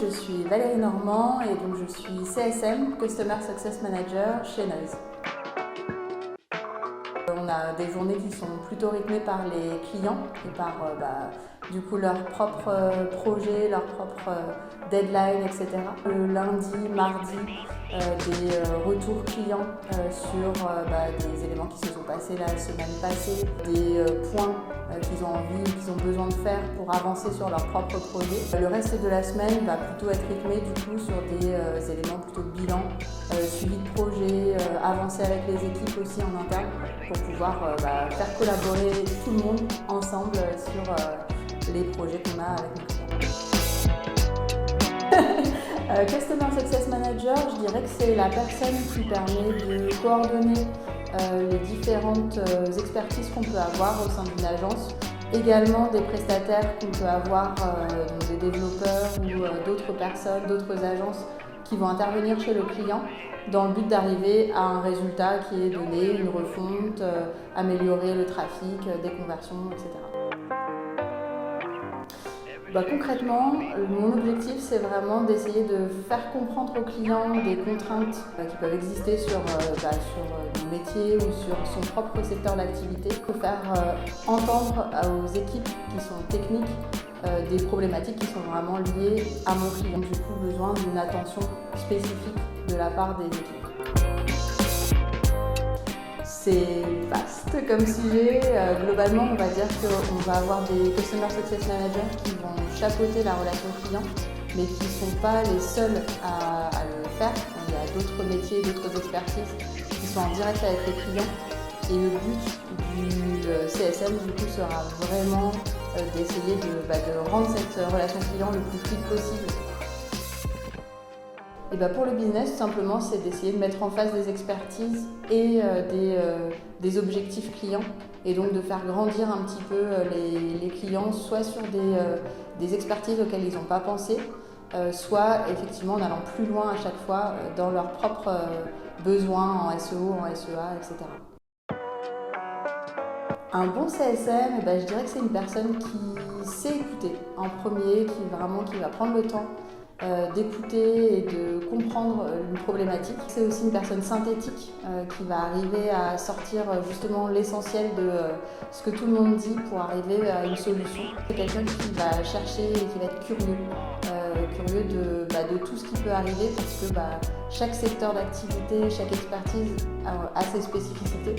Je suis Valérie Normand et donc je suis CSM, Customer Success Manager chez Noise. On a des journées qui sont plutôt rythmées par les clients et par du coup leurs propres projets, leurs propres deadlines, etc. Le lundi, mardi, des retours clients sur des éléments qui se sont passés la semaine passée, des points qu'ils ont envie ou qu'ils ont besoin de faire pour avancer sur leurs propres projets. Le reste de la semaine va plutôt être rythmé du coup sur des éléments plutôt bilan, suivi de projet, avancer avec les équipes aussi en interne pour pouvoir faire collaborer tout le monde ensemble sur les projets qu'on a avec nos clients. Customer Success Manager, je dirais que c'est la personne qui permet de coordonner les différentes expertises qu'on peut avoir au sein d'une agence, également des prestataires qu'on peut avoir, des développeurs ou d'autres personnes, d'autres agences qui vont intervenir chez le client dans le but d'arriver à un résultat qui est donné, une refonte, améliorer le trafic, des conversions, etc. Concrètement, mon objectif, c'est vraiment d'essayer de faire comprendre aux clients des contraintes qui peuvent exister sur le métier ou sur son propre secteur d'activité, pour faire entendre aux équipes qui sont techniques des problématiques qui sont vraiment liées à mon client. Du coup, besoin d'une attention spécifique de la part des équipes. C'est vaste comme sujet. Globalement, on va dire qu'on va avoir des Customer Success Managers qui vont chapeauter la relation client, mais qui ne sont pas les seuls à le faire. Il y a d'autres métiers, d'autres expertises qui sont en direct avec les clients. Et le but du CSM, du coup, sera vraiment d'essayer de rendre cette relation client le plus fluide possible. Et pour le business, tout simplement, c'est d'essayer de mettre en face des expertises et des objectifs clients, et donc de faire grandir un petit peu les clients, soit sur des expertises auxquelles ils n'ont pas pensé, soit effectivement en allant plus loin à chaque fois dans leurs propres besoins en SEO, en SEA, etc. Un bon CSM, je dirais que c'est une personne qui sait écouter en premier, qui va prendre le temps d'écouter et de comprendre une problématique. C'est aussi une personne synthétique qui va arriver à sortir justement l'essentiel de ce que tout le monde dit pour arriver à une solution. C'est quelqu'un qui va chercher et qui va être curieux de tout ce qui peut arriver, parce que chaque secteur d'activité, chaque expertise a ses spécificités.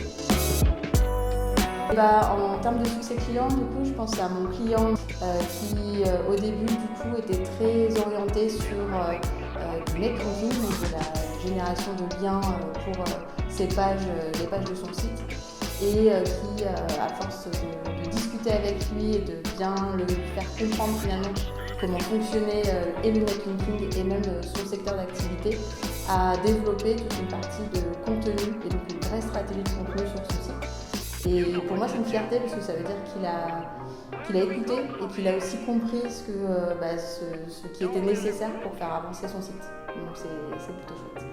En termes de succès client, du coup, je pense à mon client qui, au début, du coup, était très orienté sur du netlinking, donc de la génération de liens pour les pages de son site, et qui, à force de discuter avec lui et de bien le faire comprendre finalement comment fonctionnait et le netlinking et même son secteur d'activité, a développé toute une partie de contenu et donc une vraie stratégie de contenu sur son site. Et pour moi, c'est une fierté parce que ça veut dire qu'il a écouté et qu'il a aussi compris ce qui était nécessaire pour faire avancer son site. Donc c'est plutôt chouette.